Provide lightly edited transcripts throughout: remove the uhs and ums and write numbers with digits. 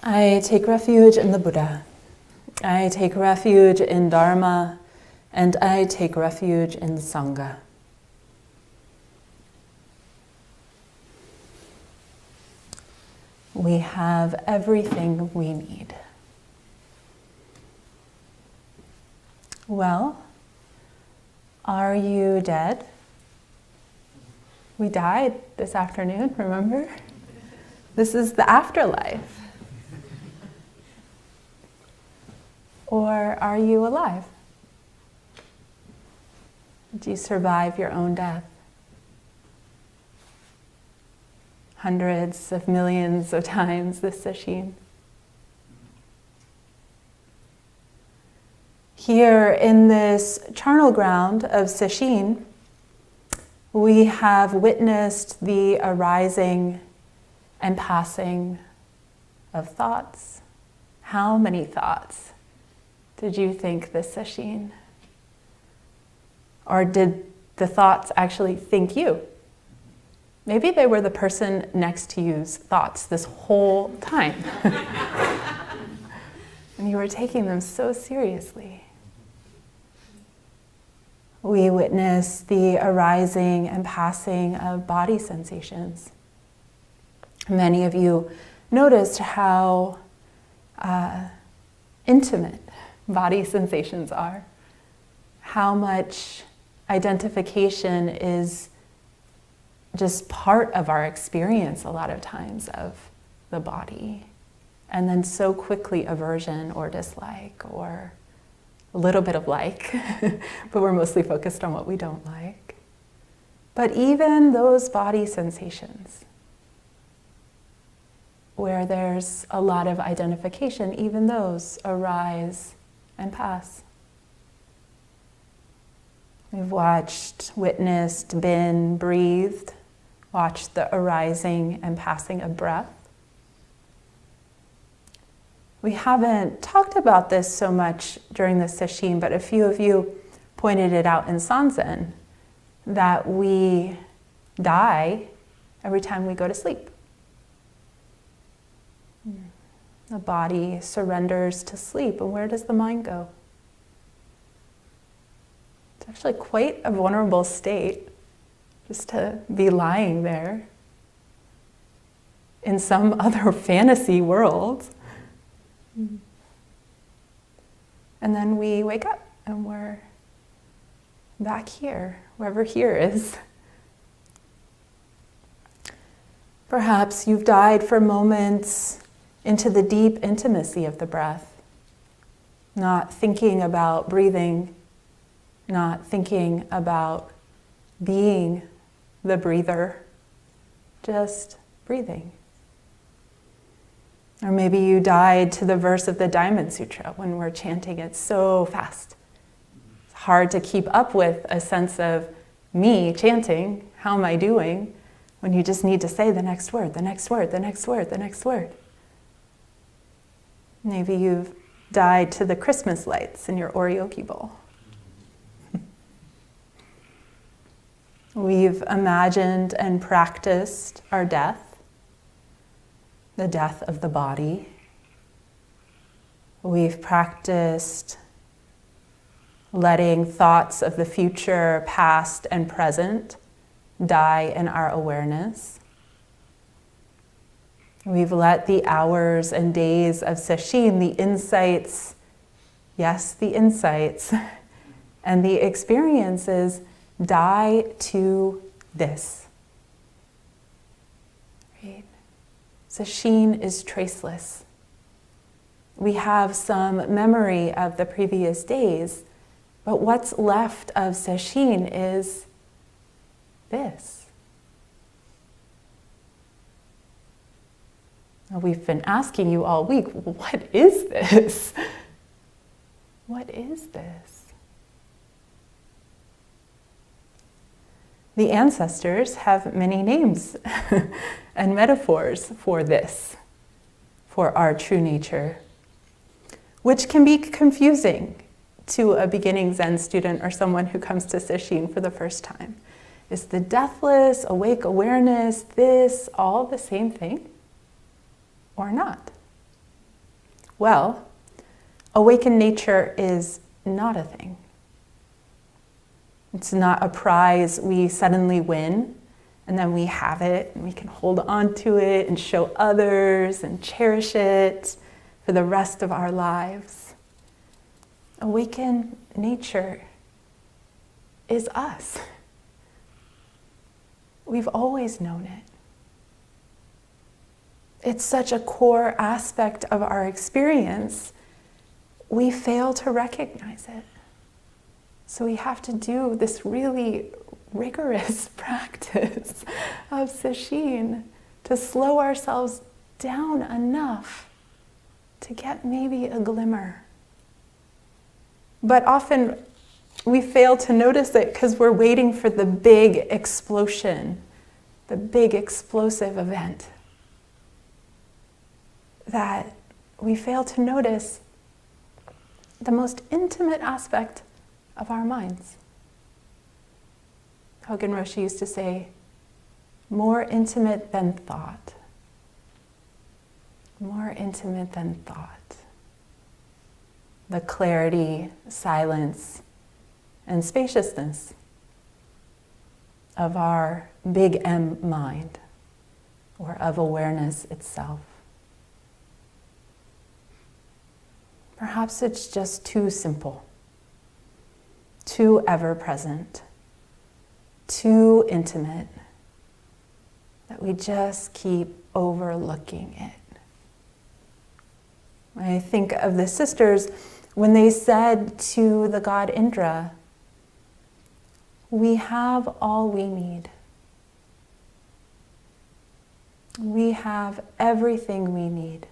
I take refuge in the Buddha. I take refuge in Dharma, and I take refuge in Sangha. We have everything we need. Well, are you dead? We died this afternoon, remember? This is the afterlife. Or are you alive? Did you survive your own death? Hundreds of millions of times this sesshin. Here in this charnel ground of sesshin, we have witnessed the arising and passing of thoughts. How many thoughts did you think this sesshin? Or did the thoughts actually think you? Maybe they were the person next to you's thoughts this whole time. And you were taking them so seriously. We witness the arising and passing of body sensations. Many of you noticed how intimate body sensations are, how much identification is just part of our experience a lot of times of the body, and then so quickly aversion or dislike or a little bit of like, but we're mostly focused on what we don't like. But even those body sensations, where there's a lot of identification, even those arise and pass. We've watched, witnessed, been, breathed, watched the arising and passing of breath. We haven't talked about this so much during this sesshin, but a few of you pointed it out in Sanzen, that we die every time we go to sleep. The body surrenders to sleep, and where does the mind go? It's actually quite a vulnerable state, just to be lying there in some other fantasy world. And then we wake up and we're back here, wherever here is. Perhaps you've died for moments into the deep intimacy of the breath, not thinking about breathing, not thinking about being the breather, just breathing. Or maybe you died to the verse of the Diamond Sutra when we're chanting it so fast. It's hard to keep up with a sense of me chanting, how am I doing, when you just need to say the next word, the next word, the next word, the next word. Maybe you've died to the Christmas lights in your oryoki bowl. We've imagined and practiced our death, the death of the body. We've practiced letting thoughts of the future, past, and present die in our awareness. We've let the hours and days of sesshin, the insights, yes, the insights, and the experiences die to this. Right? Sesshin is traceless. We have some memory of the previous days, but what's left of sesshin is this. Now, we've been asking you all week, what is this? What is this? The ancestors have many names and metaphors for this, for our true nature, which can be confusing to a beginning Zen student or someone who comes to sesshin for the first time. Is the deathless, awake awareness, this all the same thing or not? Well, awakened nature is not a thing. It's not a prize we suddenly win and then we have it and we can hold on to it and show others and cherish it for the rest of our lives. Awakened nature is us. We've always known it. It's such a core aspect of our experience, we fail to recognize it. So we have to do this really rigorous practice of sesshin to slow ourselves down enough to get maybe a glimmer. But often we fail to notice it because we're waiting for the big explosion, the big explosive event. That we fail to notice the most intimate aspect of our minds. Hogen Roshi used to say, more intimate than thought. More intimate than thought. The clarity, silence, and spaciousness of our big M mind, or of awareness itself. Perhaps it's just too simple, too ever-present, too intimate, that we just keep overlooking it. I think of the sisters when they said to the god Indra, "We have all we need. We have everything we need."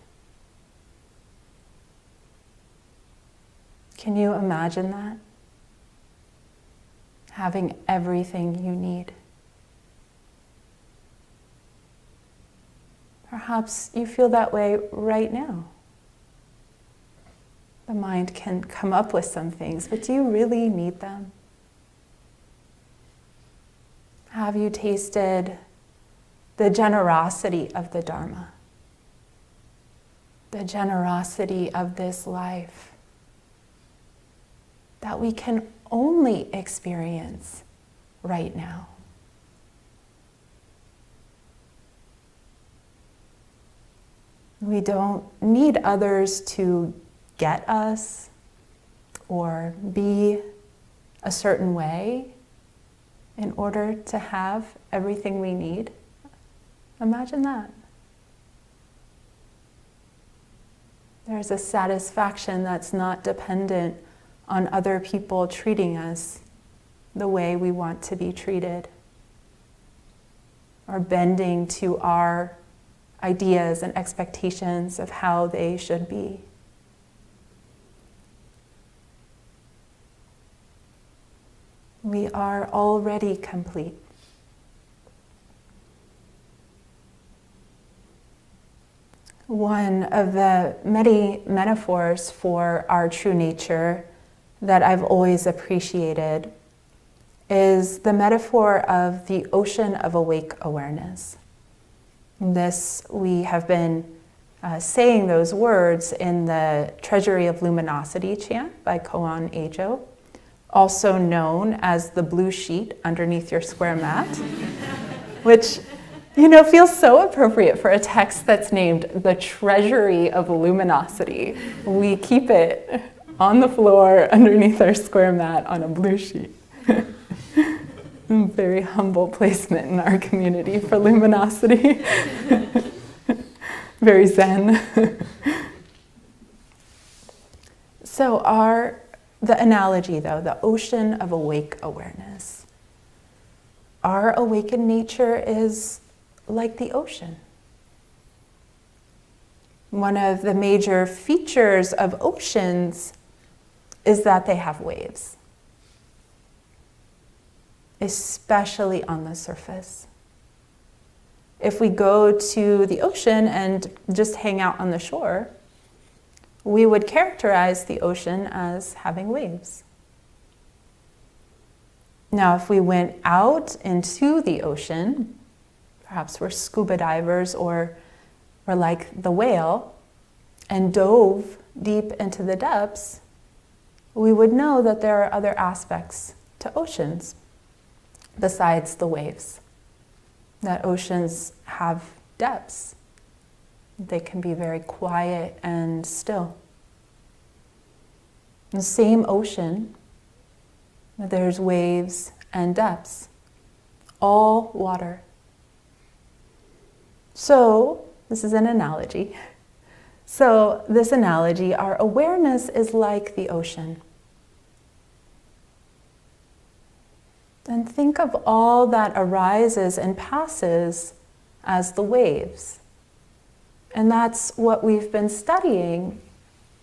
Can you imagine that? Having everything you need. Perhaps you feel that way right now. The mind can come up with some things, but do you really need them? Have you tasted the generosity of the Dharma? The generosity of this life that we can only experience right now. We don't need others to get us or be a certain way in order to have everything we need. Imagine that. There's a satisfaction that's not dependent on other people treating us the way we want to be treated, or bending to our ideas and expectations of how they should be. We are already complete. One of the many metaphors for our true nature that I've always appreciated is the metaphor of the ocean of awake awareness. This, we have been saying those words in the Treasury of Luminosity chant by Koan Eijo, also known as the blue sheet underneath your square mat, which, feels so appropriate for a text that's named the Treasury of Luminosity. We keep it on the floor underneath our square mat on a blue sheet. Very humble placement in our community for luminosity. Very zen. So the analogy though, the ocean of awake awareness. Our awakened nature is like the ocean. One of the major features of oceans is that they have waves, especially on the surface. If we go to the ocean and just hang out on the shore, we would characterize the ocean as having waves. Now, if we went out into the ocean, perhaps we're scuba divers or like the whale, and dove deep into the depths, we would know that there are other aspects to oceans besides the waves. That oceans have depths. They can be very quiet and still. In the same ocean, there's waves and depths, all water. So, this is an analogy. So, this analogy, our awareness is like the ocean. And think of all that arises and passes as the waves. And that's what we've been studying,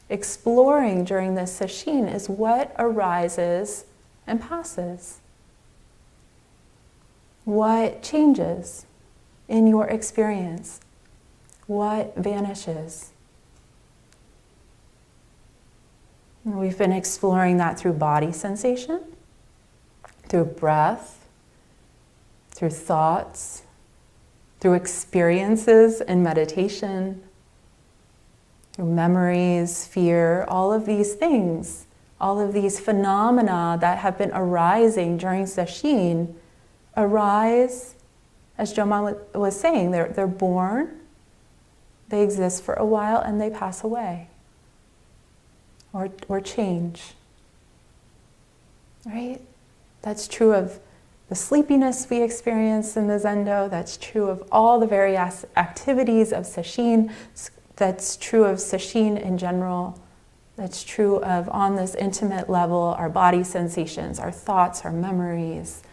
exploring during this sesshin, is what arises and passes. What changes in your experience? What vanishes? And we've been exploring that through body sensation, through breath, through thoughts, through experiences in meditation, through memories, fear, all of these things, all of these phenomena that have been arising during sesshin arise, as Joman was saying, they're born, they exist for a while, and they pass away or change. Right? That's true of the sleepiness we experience in the Zendo. That's true of all the various activities of sesshin. That's true of sesshin in general. That's true of, on this intimate level, our body sensations, our thoughts, our memories,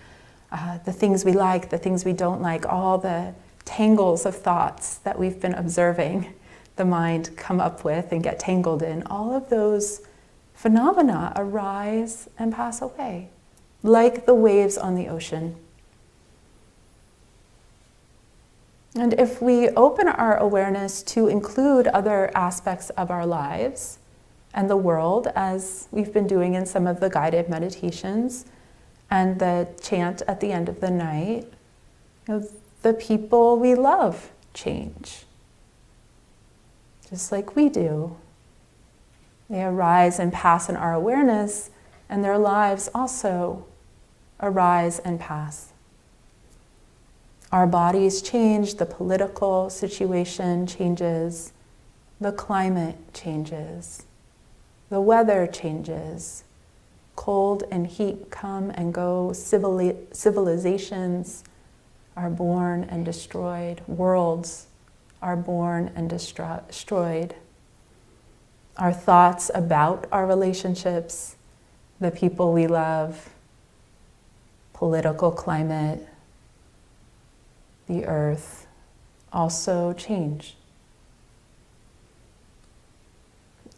the things we like, the things we don't like, all the tangles of thoughts that we've been observing the mind come up with and get tangled in. All of those phenomena arise and pass away, like the waves on the ocean. And if we open our awareness to include other aspects of our lives and the world, as we've been doing in some of the guided meditations and the chant at the end of the night, the people we love change, just like we do. They arise and pass in our awareness, and their lives also arise and pass. Our bodies change, the political situation changes, the climate changes, the weather changes, cold and heat come and go, civilizations are born and destroyed, worlds are born and destroyed. Our thoughts about our relationships, the people we love, political climate, the earth, also change.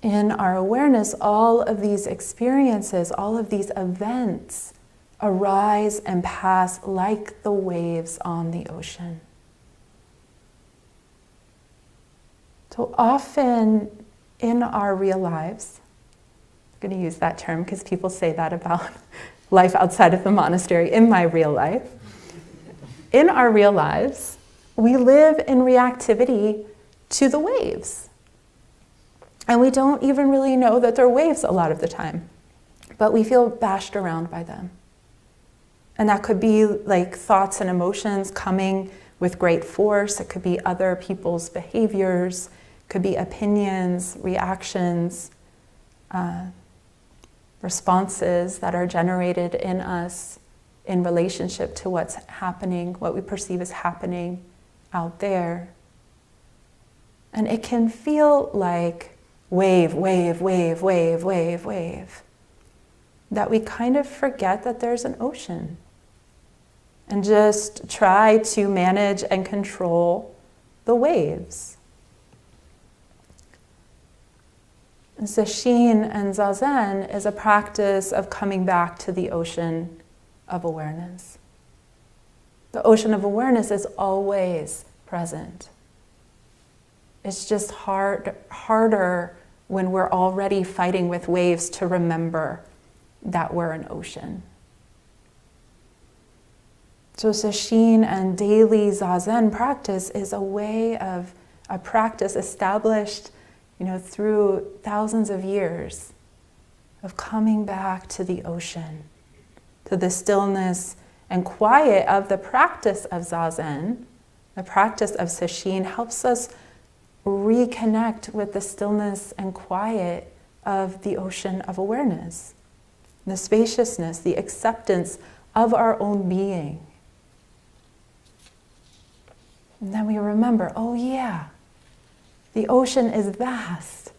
In our awareness, all of these experiences, all of these events arise and pass like the waves on the ocean. So often in our real lives, I'm going to use that term because people say that about life outside of the monastery, in my real life. In our real lives, we live in reactivity to the waves. And we don't even really know that they're waves a lot of the time, but we feel bashed around by them. And that could be like thoughts and emotions coming with great force. It could be other people's behaviors, could be opinions, reactions, responses that are generated in us in relationship to what's happening, what we perceive as happening out there. And it can feel like wave, wave, wave, wave, wave, wave. That we kind of forget that there's an ocean and just try to manage and control the waves. Sesshin and Zazen is a practice of coming back to the ocean of awareness. The ocean of awareness is always present. It's just harder when we're already fighting with waves to remember that we're an ocean. So sesshin and daily zazen practice is a way of a practice established through thousands of years of coming back to the ocean, to the stillness and quiet of the practice of Zazen, the practice of Sesshin, helps us reconnect with the stillness and quiet of the ocean of awareness, the spaciousness, the acceptance of our own being. And then we remember, oh yeah, the ocean is vast.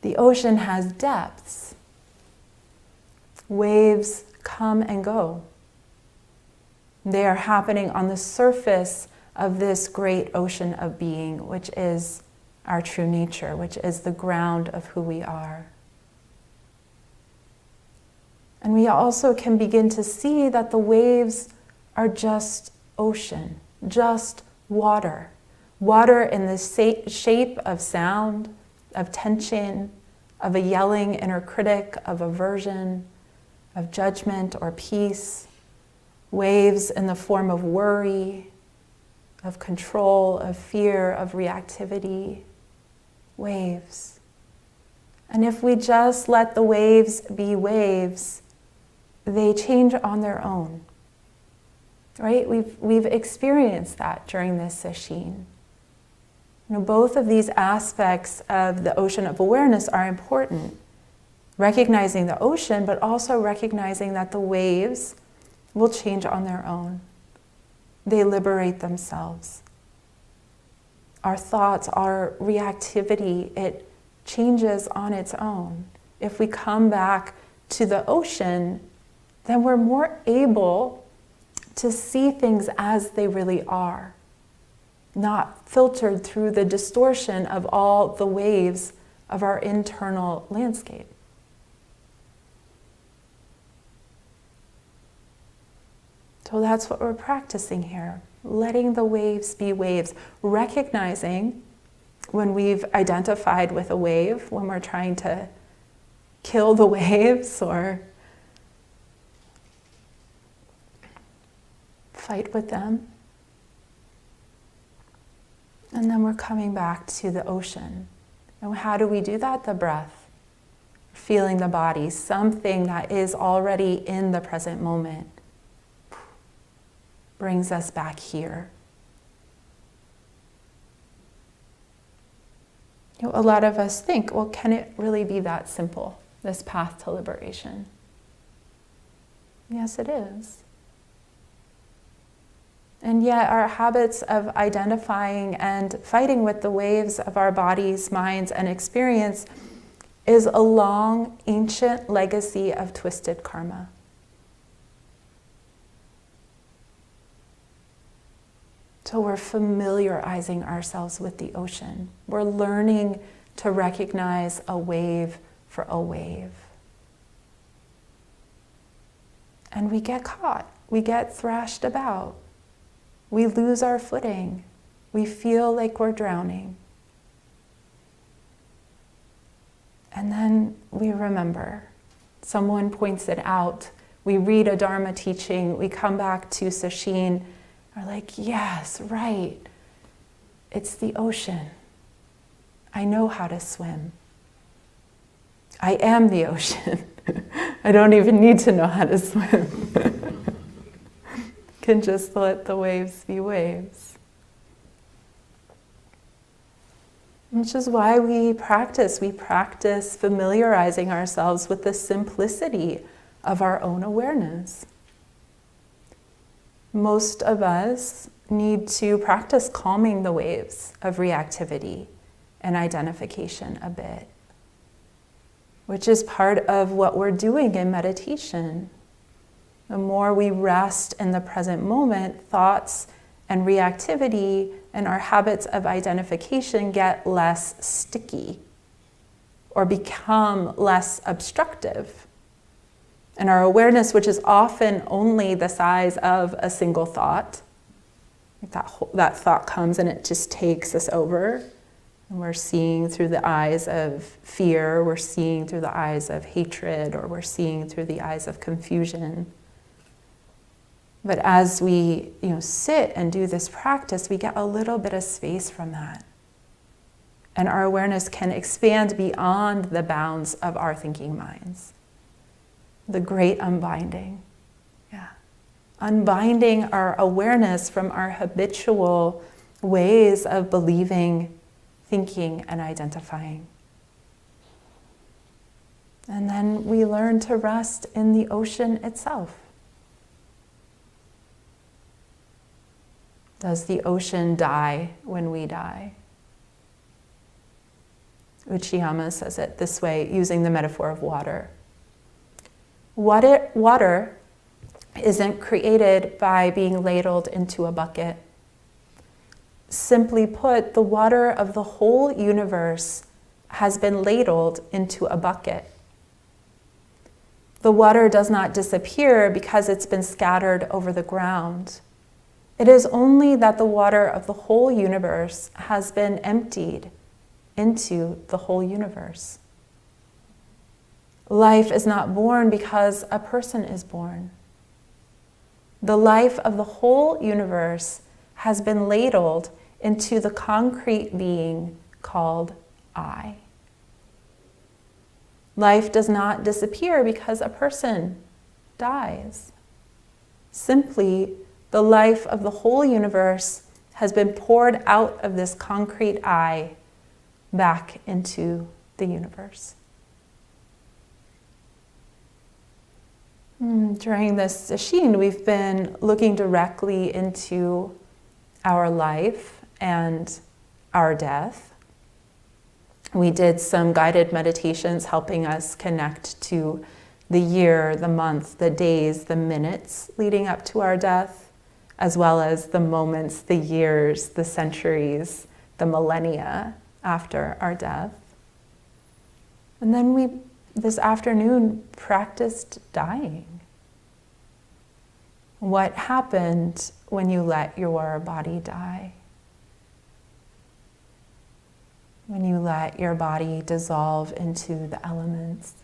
The ocean has depths. Waves come and go. They are happening on the surface of this great ocean of being, which is our true nature, which is the ground of who we are. And we also can begin to see that the waves are just ocean, just water. Water in the shape of sound, of tension, of a yelling inner critic, of aversion, of judgment or peace. Waves in the form of worry, of control, of fear, of reactivity. Waves. And if we just let the waves be waves, they change on their own. Right? We've experienced that during this sesshin. Both of these aspects of the ocean of awareness are important. Recognizing the ocean, but also recognizing that the waves will change on their own. They liberate themselves. Our thoughts, our reactivity, it changes on its own. If we come back to the ocean, then we're more able to see things as they really are, not filtered through the distortion of all the waves of our internal landscape. So that's what we're practicing here, letting the waves be waves, recognizing when we've identified with a wave, when we're trying to kill the waves or fight with them. And then we're coming back to the ocean. And how do we do that? The breath. Feeling the body, something that is already in the present moment, brings us back here. A lot of us think, well, can it really be that simple, this path to liberation? Yes, it is. And yet our habits of identifying and fighting with the waves of our bodies, minds, and experience is a long, ancient legacy of twisted karma. So we're familiarizing ourselves with the ocean. We're learning to recognize a wave for a wave. And we get caught. We get thrashed about. We lose our footing. We feel like we're drowning. And then we remember. Someone points it out. We read a Dharma teaching. We come back to Sesshin. We're like, yes, right. It's the ocean. I know how to swim. I am the ocean. I don't even need to know how to swim. Can just let the waves be waves. Which is why we practice. We practice familiarizing ourselves with the simplicity of our own awareness. Most of us need to practice calming the waves of reactivity and identification a bit, which is part of what we're doing in meditation. The more we rest in the present moment, thoughts and reactivity and our habits of identification get less sticky or become less obstructive. And our awareness, which is often only the size of a single thought, like that thought comes and it just takes us over. And we're seeing through the eyes of fear, we're seeing through the eyes of hatred, or we're seeing through the eyes of confusion. But as we sit and do this practice, we get a little bit of space from that. And our awareness can expand beyond the bounds of our thinking minds. The great unbinding. Yeah. Unbinding our awareness from our habitual ways of believing, thinking, and identifying. And then we learn to rest in the ocean itself. Does the ocean die when we die? Uchiyama says it this way, using the metaphor of water. Water isn't created by being ladled into a bucket. Simply put, the water of the whole universe has been ladled into a bucket. The water does not disappear because it's been scattered over the ground. It is only that the water of the whole universe has been emptied into the whole universe. Life is not born because a person is born. The life of the whole universe has been ladled into the concrete being called I. Life does not disappear because a person dies. Simply, the life of the whole universe has been poured out of this concrete I back into the universe. During this sesshin, we've been looking directly into our life and our death. We did some guided meditations helping us connect to the year, the month, the days, the minutes leading up to our death, as well as the moments, the years, the centuries, the millennia after our death. And then we, this afternoon, practiced dying. What happened when you let your body die? When you let your body dissolve into the elements?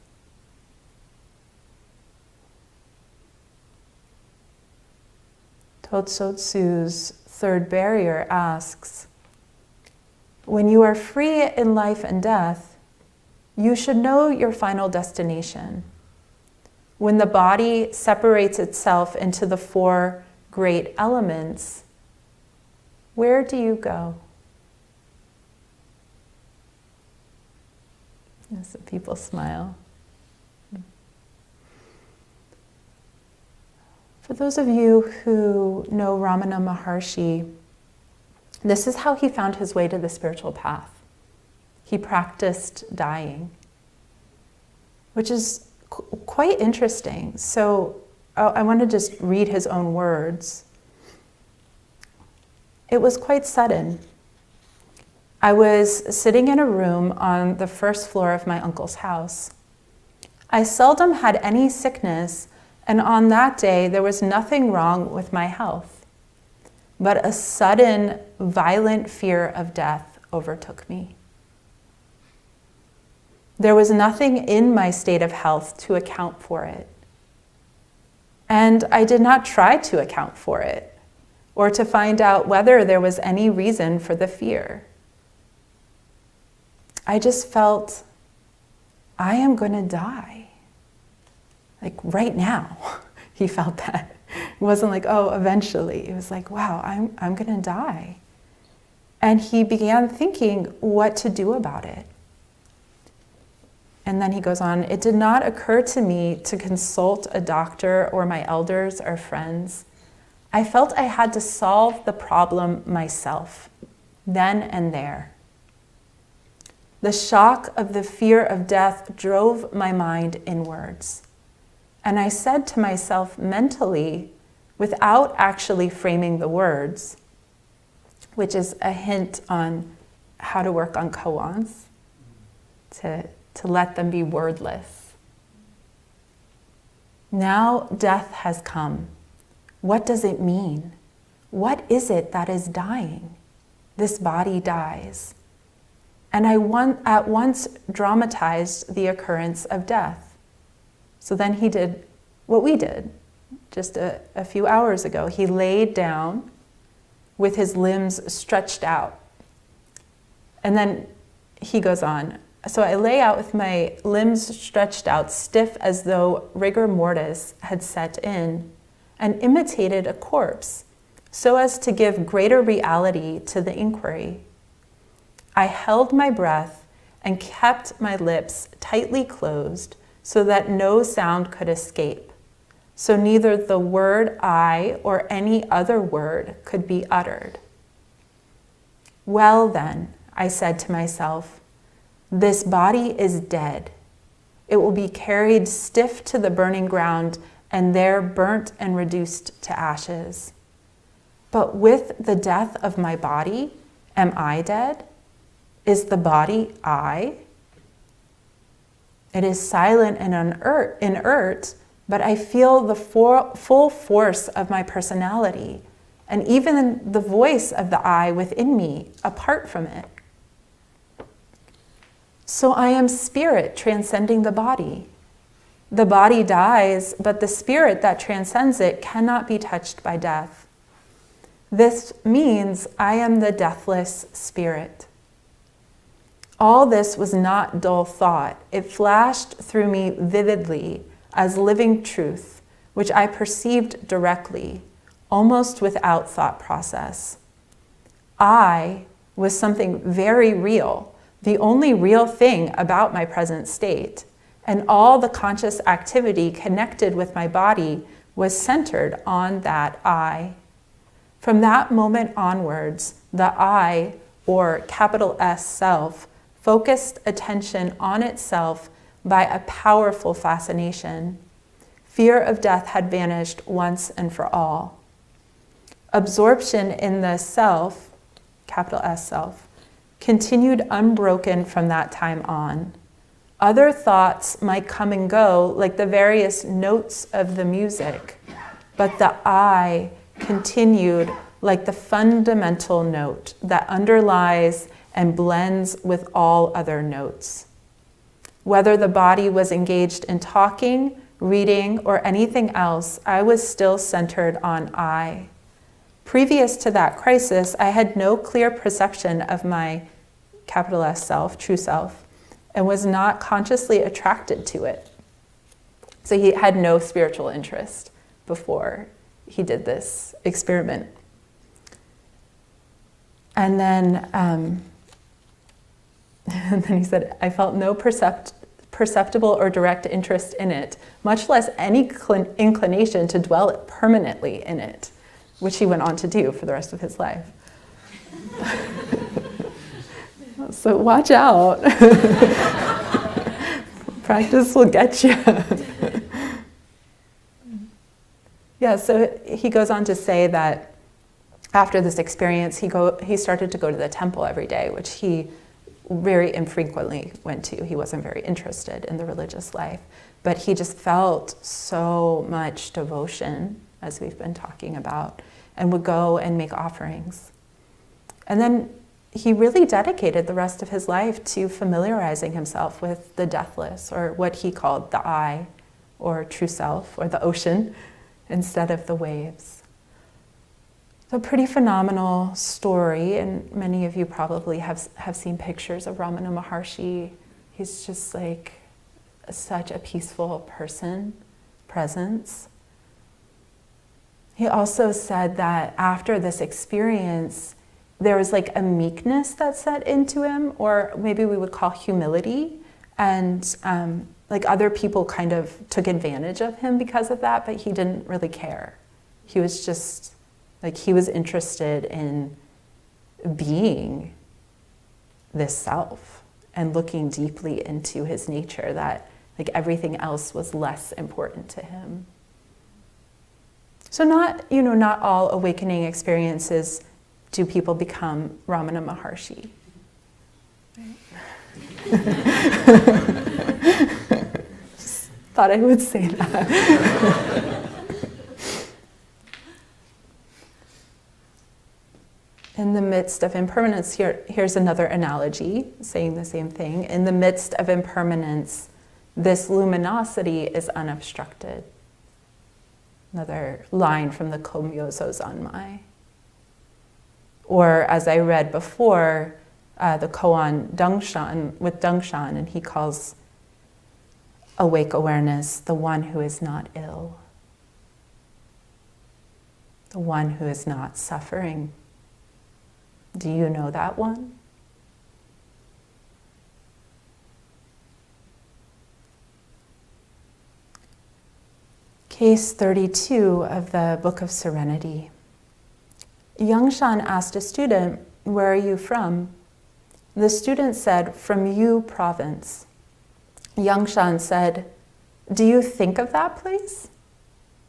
Totsotsu's third barrier asks, when you are free in life and death, you should know your final destination. When the body separates itself into the four great elements, where do you go? And some people smile. For those of you who know Ramana Maharshi, this is how he found his way to the spiritual path. He practiced dying, which is quite interesting. So I want to just read his own words. It was quite sudden. I was sitting in a room on the first floor of my uncle's house. I seldom had any sickness, and on that day there was nothing wrong with my health. But a sudden, violent fear of death overtook me. There was nothing in my state of health to account for it. And I did not try to account for it, or to find out whether there was any reason for the fear. I just felt, I am going to die. Like right now, he felt that. It wasn't like, oh, eventually. It was like, wow, I'm going to die. And he began thinking what to do about it. And then he goes on, it did not occur to me to consult a doctor or my elders or friends. I felt I had to solve the problem myself, then and there. The shock of the fear of death drove my mind inwards. And I said to myself mentally, without actually framing the words, which is a hint on how to work on koans, to let them be wordless. Now death has come. What does it mean? What is it that is dying? This body dies. And I at once dramatized the occurrence of death. So then he did what we did just a few hours ago. He laid down with his limbs stretched out. And then he goes on, so I lay out with my limbs stretched out, stiff as though rigor mortis had set in, and imitated a corpse, so as to give greater reality to the inquiry. I held my breath and kept my lips tightly closed so that no sound could escape, so neither the word I or any other word could be uttered. Well then, I said to myself, this body is dead. It will be carried stiff to the burning ground and there burnt and reduced to ashes. But with the death of my body, am I dead? Is the body I? It is silent and inert, but I feel the full force of my personality, and even the voice of the I within me, apart from it. So I am spirit transcending the body. The body dies, but the spirit that transcends it cannot be touched by death. This means I am the deathless spirit. All this was not dull thought. It flashed through me vividly as living truth, which I perceived directly, almost without thought process. I was something very real, the only real thing about my present state, and all the conscious activity connected with my body was centered on that I. From that moment onwards, the I, or capital S self, focused attention on itself by a powerful fascination. Fear of death had vanished once and for all. Absorption in the self, capital S self, continued unbroken from that time on. Other thoughts might come and go like the various notes of the music, but the I continued like the fundamental note that underlies and blends with all other notes. Whether the body was engaged in talking, reading, or anything else, I was still centered on I. Previous to that crisis, I had no clear perception of my capital S self, true self, and was not consciously attracted to it. So he had no spiritual interest before he did this experiment. And then he said, I felt no perceptible or direct interest in it, much less any inclination to dwell permanently in it, which he went on to do for the rest of his life. So watch out. Practice will get you. Yeah, so he goes on to say that after this experience, he started to go to the temple every day, which he very infrequently went to. He wasn't very interested in the religious life, but he just felt so much devotion, as we've been talking about, and would go and make offerings. And then he really dedicated the rest of his life to familiarizing himself with the deathless, or what he called the I, or true self, or the ocean, instead of the waves. So a pretty phenomenal story, and many of you probably have seen pictures of Ramana Maharshi. He's just like such a peaceful presence. He also said that after this experience, there was like a meekness that set into him, or maybe we would call humility, and like other people kind of took advantage of him because of that, but he didn't really care. He was just like, he was interested in being this self and looking deeply into his nature, that like everything else was less important to him. So not all awakening experiences do people become Ramana Maharshi. Just thought I would say that. In the midst of impermanence, here's another analogy saying the same thing. In the midst of impermanence, this luminosity is unobstructed. Another line from the Komyozo Zanmai. Or, as I read before, the koan Dangshan, with Dangshan, and he calls awake awareness the one who is not ill, the one who is not suffering. Do you know that one? Case 32 of the Book of Serenity. Yangshan asked a student, "Where are you from?" The student said, "From Yu province." Yangshan said, "Do you think of that place?"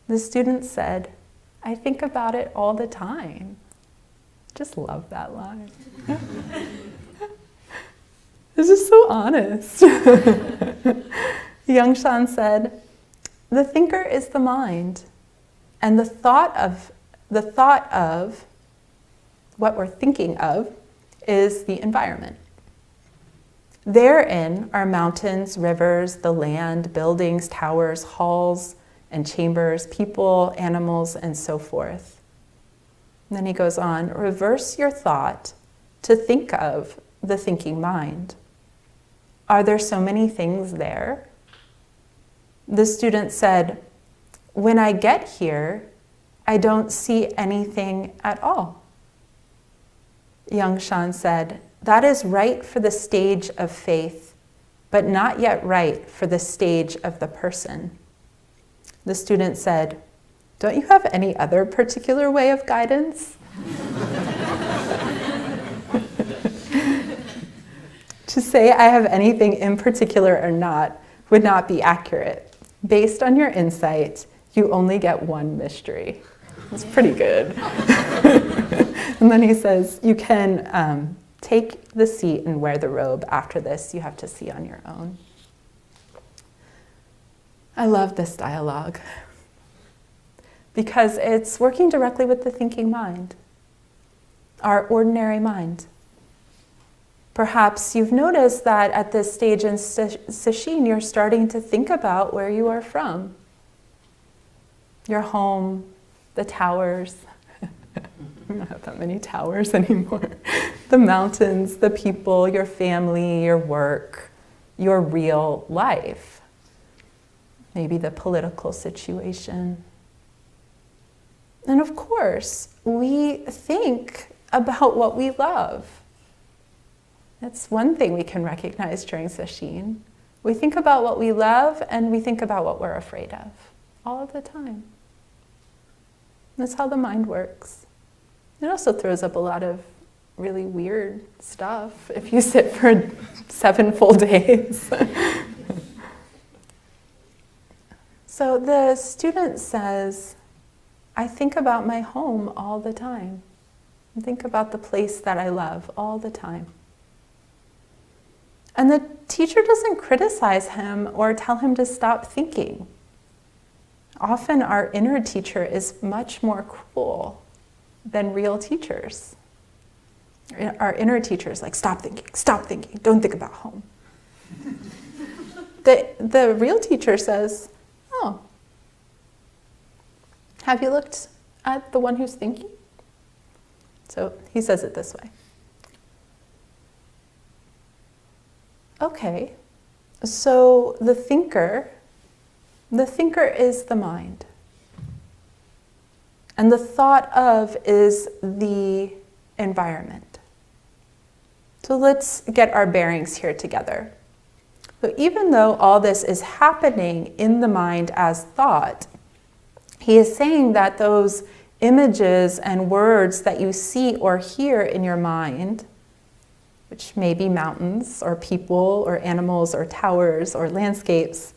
The student said, "I think about it all the time." Just love that line. This is so honest. Yangshan said, "The thinker is the mind, and the thought of what we're thinking of is the environment. Therein are mountains, rivers, the land, buildings, towers, halls, and chambers, people, animals, and so forth." And then he goes on, "Reverse your thought to think of the thinking mind. Are there so many things there?" The student said, "When I get here, I don't see anything at all." Yangshan said, "That is right for the stage of faith, but not yet right for the stage of the person." The student said, "Don't you have any other particular way of guidance?" To say I have anything in particular or not would not be accurate. Based on your insight, you only get one mystery. It's pretty good. And then he says, "You can take the seat and wear the robe. After this, you have to see on your own." I love this dialogue because it's working directly with the thinking mind, our ordinary mind. Perhaps you've noticed that at this stage in Sesshin, you're starting to think about where you are from. Your home, the towers. We don't have that many towers anymore. The mountains, the people, your family, your work, your real life. Maybe the political situation. And of course, we think about what we love. That's one thing we can recognize during Sesshin. We think about what we love and we think about what we're afraid of all of the time. That's how the mind works. It also throws up a lot of really weird stuff if you sit for 7 full days. So the student says, "I think about my home all the time. I think about the place that I love all the time." And the teacher doesn't criticize him or tell him to stop thinking. Often our inner teacher is much more cruel than real teachers. Our inner teacher is like, stop thinking, don't think about home. The real teacher says, "Oh, have you looked at the one who's thinking?" So he says it this way. Okay, so the thinker is the mind. And the thought of is the environment. So let's get our bearings here together. So even though all this is happening in the mind as thought, he is saying that those images and words that you see or hear in your mind, which may be mountains or people or animals or towers or landscapes,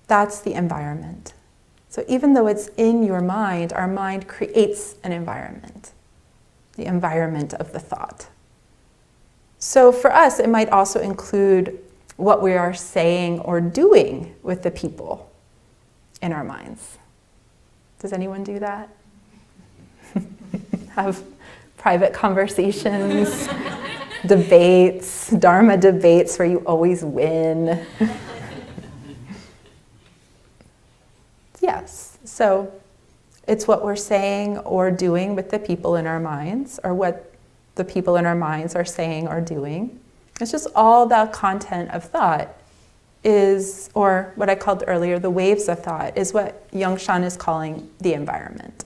that's the environment. So even though it's in your mind, our mind creates an environment, the environment of the thought. So for us, it might also include what we are saying or doing with the people in our minds. Does anyone do that? Have private conversations, debates, Dharma debates where you always win. Yes, so it's what we're saying or doing with the people in our minds, or what the people in our minds are saying or doing. It's just all the content of thought is, or what I called earlier, the waves of thought, is what Yongshan is calling the environment.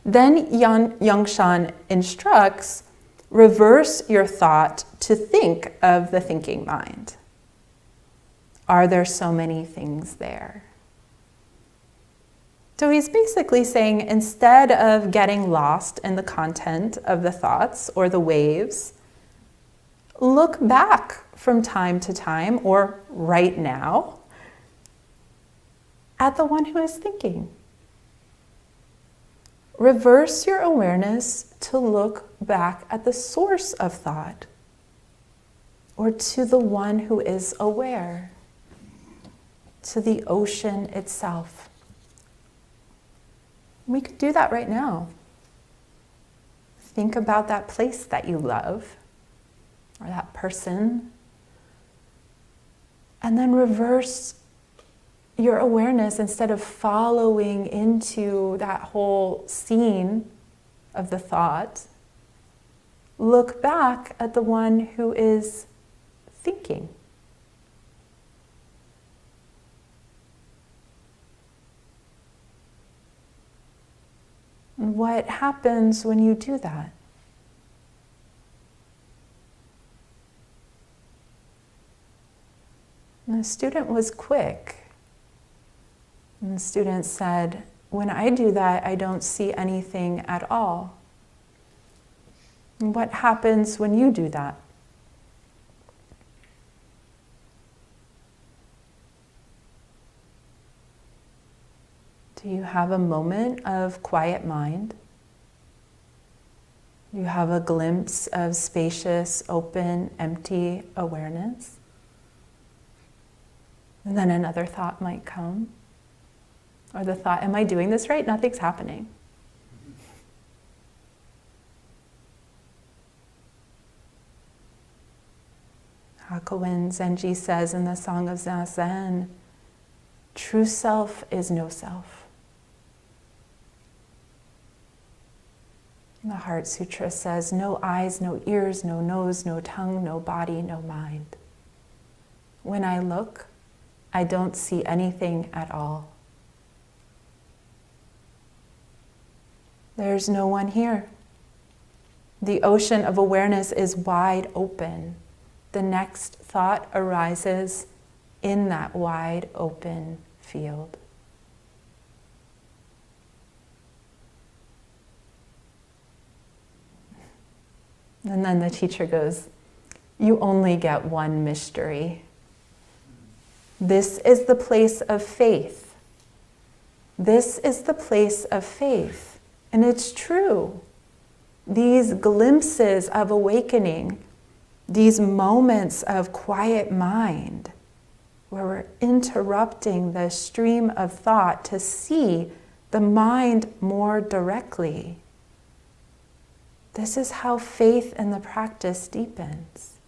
Then Yongshan instructs, reverse your thought to think of the thinking mind. Are there so many things there? So he's basically saying, instead of getting lost in the content of the thoughts or the waves, look back from time to time, or right now, at the one who is thinking. Reverse your awareness to look back at the source of thought, or to the one who is aware, to the ocean itself. We could do that right now. Think about that place that you love, or that person, and then reverse your awareness. Instead of following into that whole scene of the thought, look back at the one who is thinking. And what happens when you do that? And the student was quick. And the student said, when I do that, I don't see anything at all. And what happens when you do that? Do you have a moment of quiet mind? Do you have a glimpse of spacious, open, empty awareness? And then another thought might come. Or the thought, am I doing this right? Nothing's happening. Hakuin Zenji says in the Song of Zazen, true self is no self. And the Heart Sutra says, no eyes, no ears, no nose, no tongue, no body, no mind. When I look, I don't see anything at all. There's no one here. The ocean of awareness is wide open. The next thought arises in that wide open field. And then the teacher goes, you only get one mystery. This is the place of faith. This is the place of faith. And it's true. These glimpses of awakening, these moments of quiet mind, where we're interrupting the stream of thought to see the mind more directly. This is how faith in the practice deepens.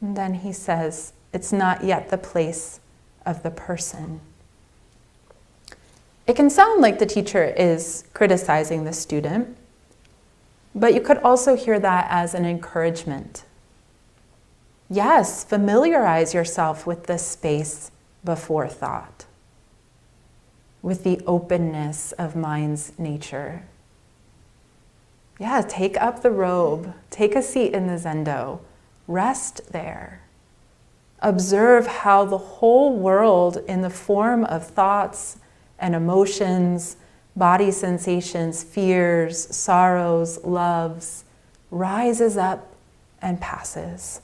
And then he says, it's not yet the place of the person. It can sound like the teacher is criticizing the student, but you could also hear that as an encouragement. Yes, familiarize yourself with the space before thought, with the openness of mind's nature. Yeah, take up the robe, take a seat in the zendo, rest there. Observe how the whole world in the form of thoughts and emotions, body sensations, fears, sorrows, loves, rises up and passes,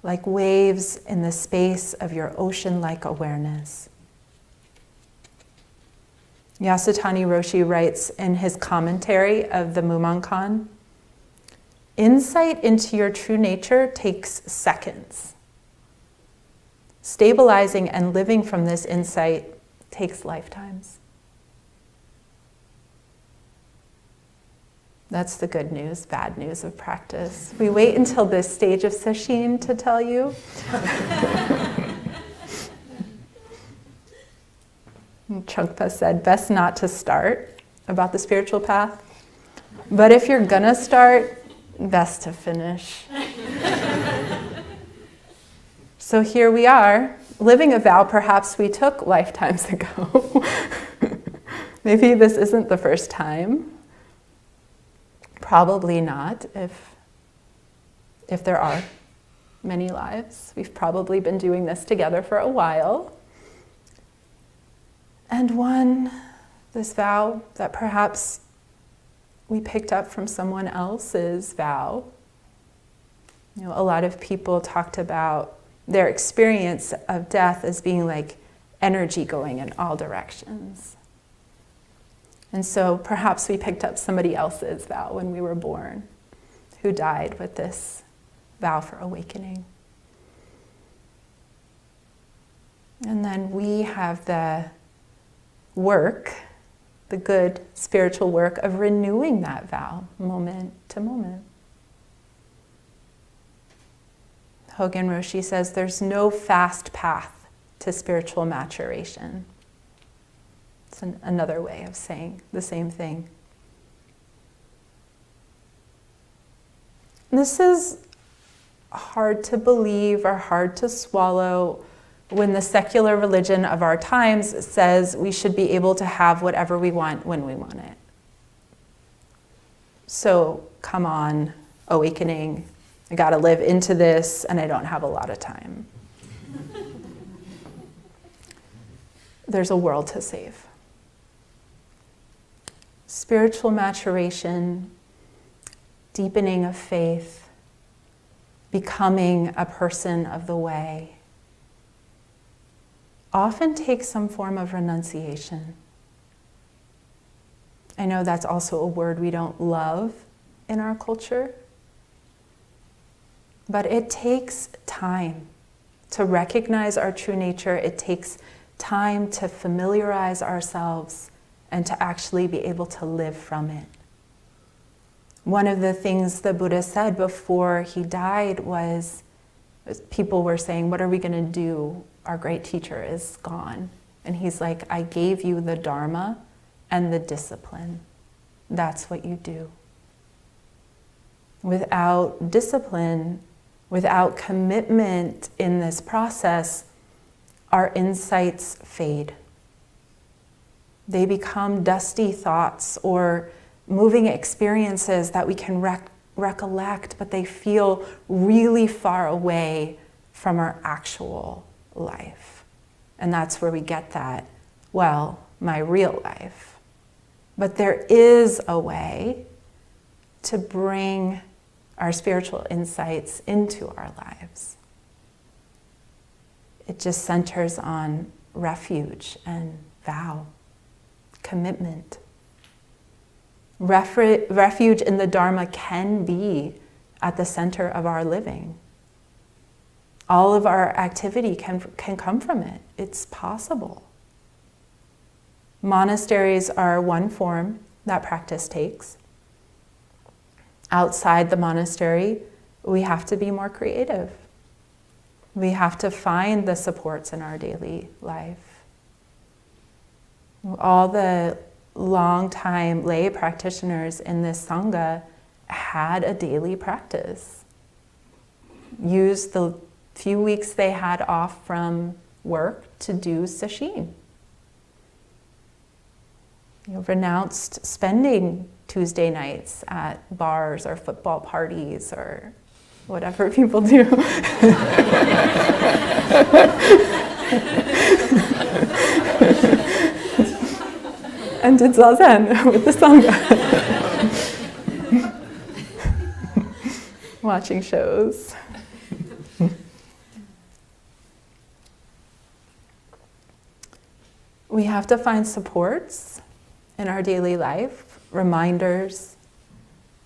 like waves in the space of your ocean-like awareness. Yasutani Roshi writes in his commentary of the Mumonkan, insight into your true nature takes seconds. Stabilizing and living from this insight takes lifetimes. That's the good news, bad news of practice. We wait until this stage of Sesshin to tell you. Trungpa said, best not to start about the spiritual path. But if you're gonna start, best to finish. So here we are, living a vow perhaps we took lifetimes ago. Maybe this isn't the first time. Probably not, if there are many lives. We've probably been doing this together for a while. And this vow that perhaps we picked up from someone else's vow. A lot of people talked about their experience of death as being like energy going in all directions. And so perhaps we picked up somebody else's vow when we were born, who died with this vow for awakening. And then we have the work, the good spiritual work of renewing that vow moment to moment. Hogen Roshi says there's no fast path to spiritual maturation. It's another way of saying the same thing. This is hard to believe or hard to swallow when the secular religion of our times says we should be able to have whatever we want when we want it. So, come on, awakening. I gotta live into this and I don't have a lot of time. There's a world to save. Spiritual maturation, deepening of faith, becoming a person of the way, often takes some form of renunciation. I know that's also a word we don't love in our culture, but it takes time to recognize our true nature. It takes time to familiarize ourselves and to actually be able to live from it. One of the things the Buddha said before he died was, people were saying, what are we going to do? Our great teacher is gone. And he's like, I gave you the Dharma and the discipline. That's what you do. Without discipline, without commitment in this process, our insights fade. They become dusty thoughts or moving experiences that we can recollect, but they feel really far away from our actual life. And that's where we get that, well, my real life. But there is a way to bring our spiritual insights into our lives. It just centers on refuge and vow, commitment. Refuge in the Dharma can be at the center of our living. All of our activity can come from it. It's possible. Monasteries are one form that practice takes. Outside the monastery, we have to be more creative. We have to find the supports in our daily life. All the long-time lay practitioners in this Sangha had a daily practice. Used the few weeks they had off from work to do sesshin. Renounced spending Tuesday nights at bars or football parties or whatever people do. And did zazen with the Sangha. Watching shows. We have to find supports in our daily life, reminders,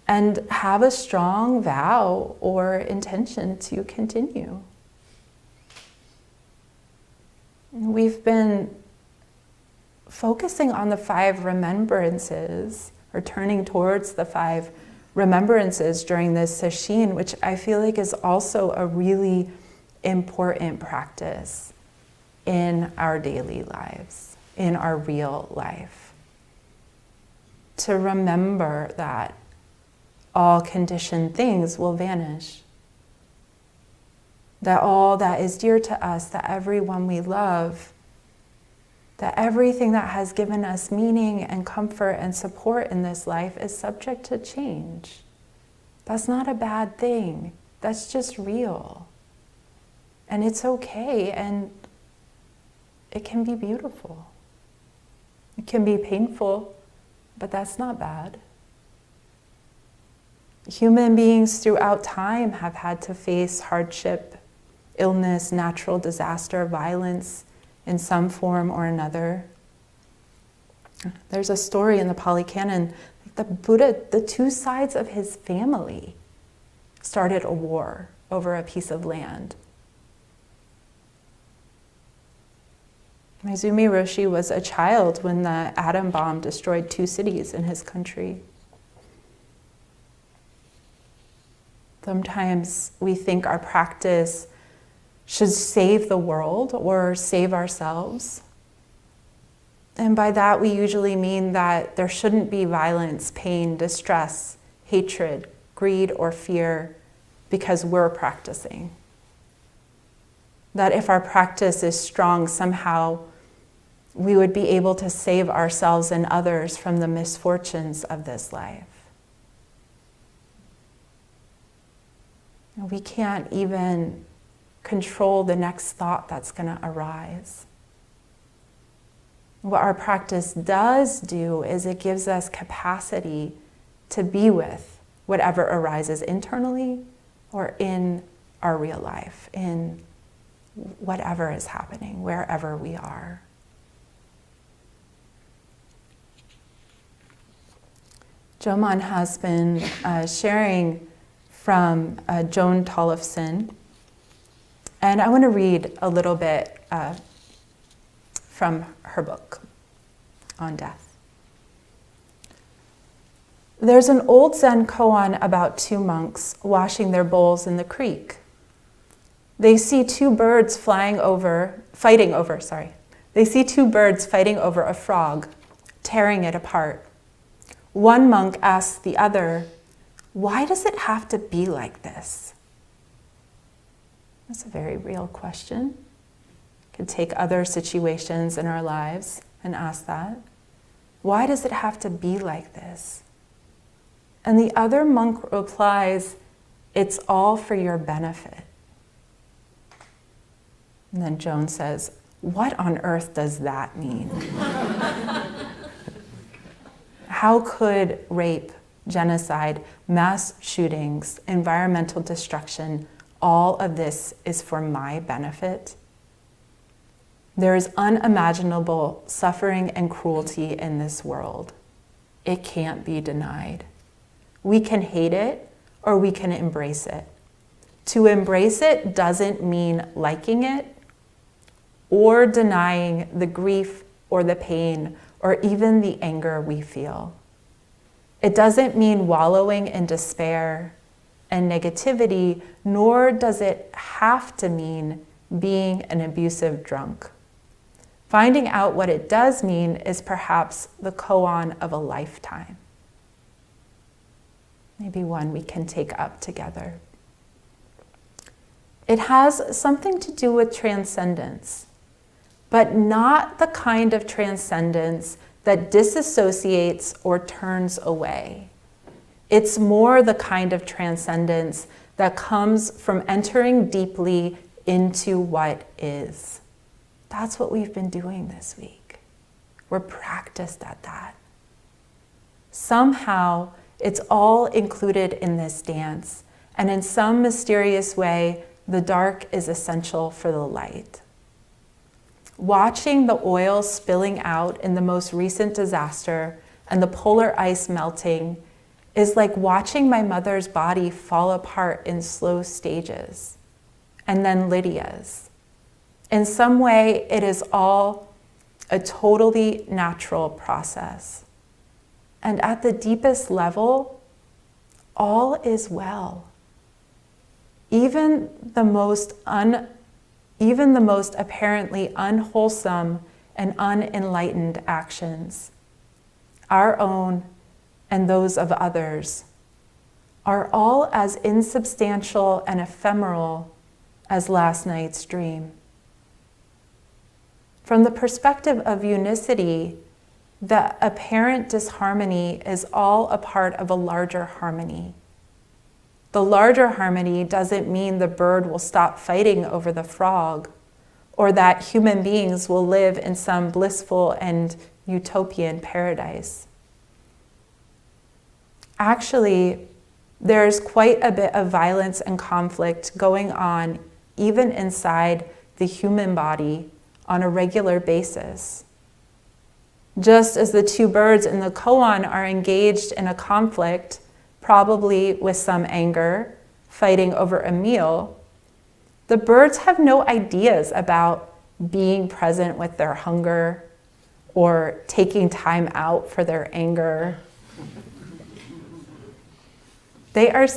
and have a strong vow or intention to continue. We've been focusing on the 5 remembrances, or turning towards the 5 remembrances during this sesshin, which I feel like is also a really important practice in our daily lives. in our real life. To remember that all conditioned things will vanish. That all that is dear to us, that everyone we love, that everything that has given us meaning and comfort and support in this life is subject to change. That's not a bad thing. That's just real. And it's okay, and it can be beautiful. It can be painful, but that's not bad. Human beings throughout time have had to face hardship, illness, natural disaster, violence in some form or another. There's a story in the Pali Canon, the Buddha, the two sides of his family started a war over a piece of land. Maizumi Roshi was a child when the atom bomb destroyed 2 cities in his country. Sometimes we think our practice should save the world or save ourselves. And by that we usually mean that there shouldn't be violence, pain, distress, hatred, greed, or fear because we're practicing. That if our practice is strong, somehow we would be able to save ourselves and others from the misfortunes of this life. We can't even control the next thought that's going to arise. What our practice does do is it gives us capacity to be with whatever arises internally or in our real life, in whatever is happening, wherever we are. Joman has been sharing from Joan Tollefson, and I want to read a little bit from her book on death. There's an old Zen koan about 2 monks washing their bowls in the creek. They see 2 birds fighting over a frog, tearing it apart. One monk asks the other, "Why does it have to be like this?" That's a very real question. Could take other situations in our lives and ask that. Why does it have to be like this? And the other monk replies, "It's all for your benefit." And then Joan says, "What on earth does that mean?" How could rape, genocide, mass shootings, environmental destruction, all of this is for my benefit? There is unimaginable suffering and cruelty in this world. It can't be denied. We can hate it or we can embrace it. To embrace it doesn't mean liking it or denying the grief or the pain or even the anger we feel. It doesn't mean wallowing in despair and negativity, nor does it have to mean being an abusive drunk. Finding out what it does mean is perhaps the koan of a lifetime. Maybe one we can take up together. It has something to do with transcendence, but not the kind of transcendence that disassociates or turns away. It's more the kind of transcendence that comes from entering deeply into what is. That's what we've been doing this week. We're practiced at that. Somehow, it's all included in this dance, and in some mysterious way, the dark is essential for the light. Watching the oil spilling out in the most recent disaster and the polar ice melting is like watching my mother's body fall apart in slow stages, and then Lydia's. In some way, it is all a totally natural process. And at the deepest level, all is well. Even the most apparently unwholesome and unenlightened actions, our own and those of others, are all as insubstantial and ephemeral as last night's dream. From the perspective of unicity, the apparent disharmony is all a part of a larger harmony. The larger harmony doesn't mean the bird will stop fighting over the frog, or that human beings will live in some blissful and utopian paradise. Actually, there's quite a bit of violence and conflict going on even inside the human body on a regular basis. Just as the two birds in the koan are engaged in a conflict, probably with some anger, fighting over a meal, the birds have no ideas about being present with their hunger or taking time out for their anger. They are,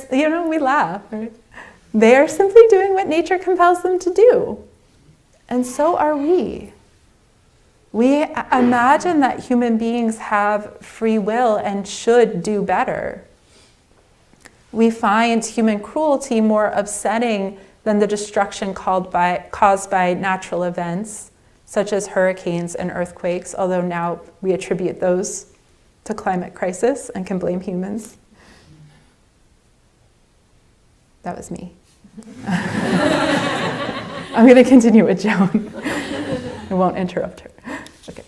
we laugh, right? They are simply doing what nature compels them to do. And so are we. We imagine that human beings have free will and should do better. We find human cruelty more upsetting than the destruction caused by natural events, such as hurricanes and earthquakes, although now we attribute those to climate crisis and can blame humans. That was me. I'm going to continue with Joan. I won't interrupt her. Okay.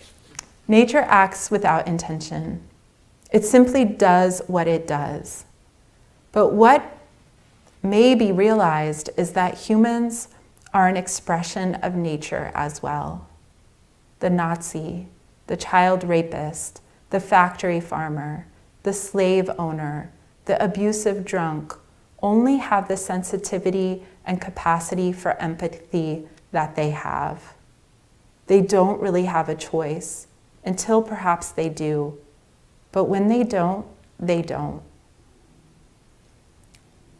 Nature acts without intention. It simply does what it does. But what may be realized is that humans are an expression of nature as well. The Nazi, the child rapist, the factory farmer, the slave owner, the abusive drunk, only have the sensitivity and capacity for empathy that they have. They don't really have a choice, until perhaps they do. But when they don't, they don't.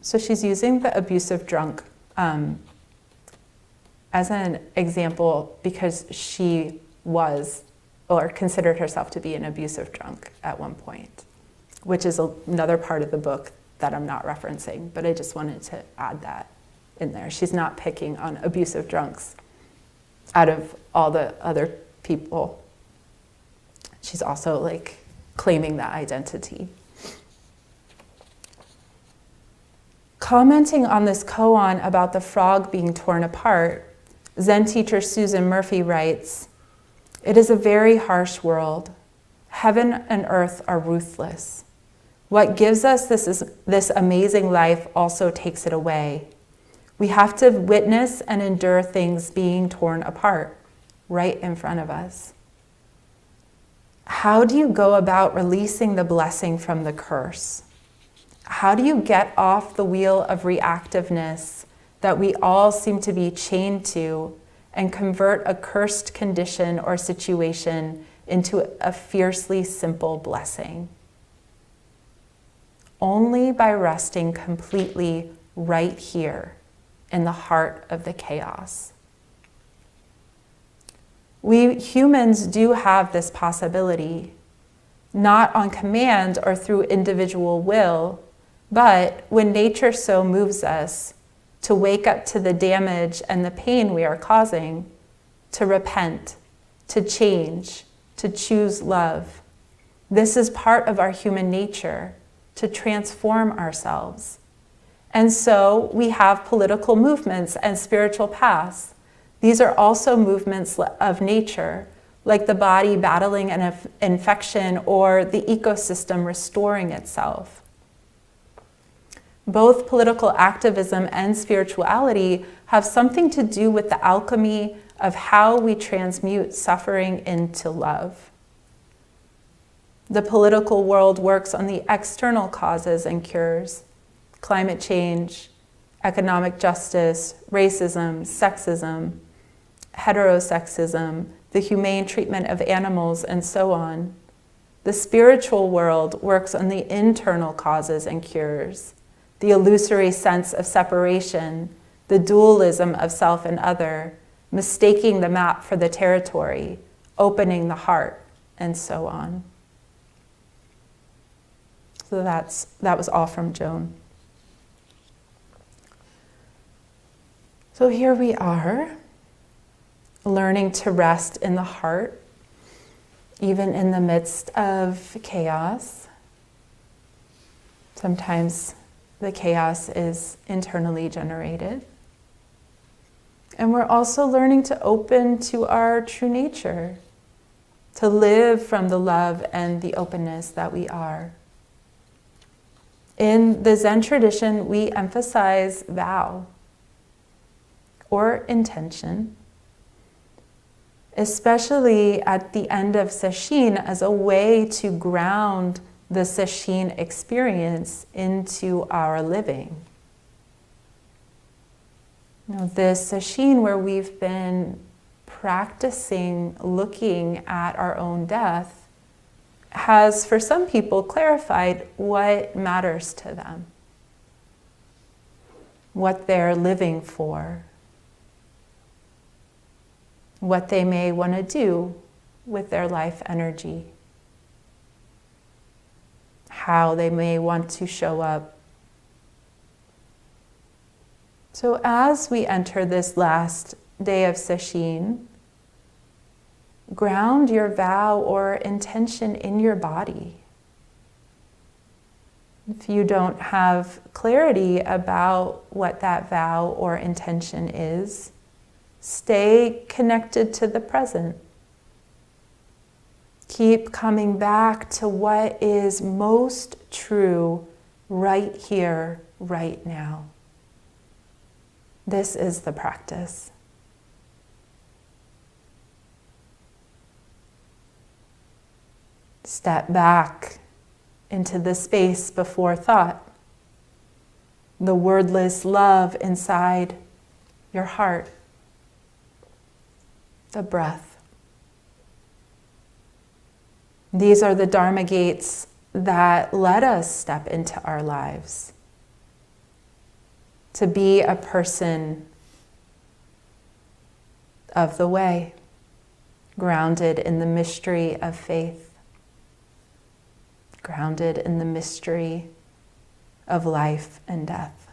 So she's using the abusive drunk as an example because she was or considered herself to be an abusive drunk at one point, which is another part of the book that I'm not referencing, but I just wanted to add that in there. She's not picking on abusive drunks out of all the other people. She's also claiming that identity. Commenting on this koan about the frog being torn apart, Zen teacher Susan Murphy writes, "It is a very harsh world. Heaven and earth are ruthless. What gives us this amazing life also takes it away. We have to witness and endure things being torn apart right in front of us. How do you go about releasing the blessing from the curse? How do you get off the wheel of reactiveness that we all seem to be chained to and convert a cursed condition or situation into a fiercely simple blessing? Only by resting completely right here in the heart of the chaos." We humans do have this possibility, not on command or through individual will, but when nature so moves us to wake up to the damage and the pain we are causing, to repent, to change, to choose love. This is part of our human nature, to transform ourselves. And so we have political movements and spiritual paths. These are also movements of nature, like the body battling an infection or the ecosystem restoring itself. Both political activism and spirituality have something to do with the alchemy of how we transmute suffering into love. The political world works on the external causes and cures: climate change, economic justice, racism, sexism, heterosexism, the humane treatment of animals, and so on. The spiritual world works on the internal causes and cures: the illusory sense of separation, the dualism of self and other, mistaking the map for the territory, opening the heart, and so on. So that was all from Joan. So here we are, learning to rest in the heart, even in the midst of chaos. Sometimes the chaos is internally generated. And we're also learning to open to our true nature, to live from the love and the openness that we are. In the Zen tradition, we emphasize vow or intention, especially at the end of Sesshin, as a way to ground the Sesshin experience into our living. This Sesshin where we've been practicing looking at our own death has, for some people, clarified what matters to them, what they're living for, what they may want to do with their life energy, how they may want to show up. So as we enter this last day of Sesshin, ground your vow or intention in your body. If you don't have clarity about what that vow or intention is, stay connected to the present. Keep coming back to what is most true right here, right now. This is the practice. Step back into the space before thought, the wordless love inside your heart, the breath. These are the Dharma gates that let us step into our lives. To be a person of the way, grounded in the mystery of faith, grounded in the mystery of life and death.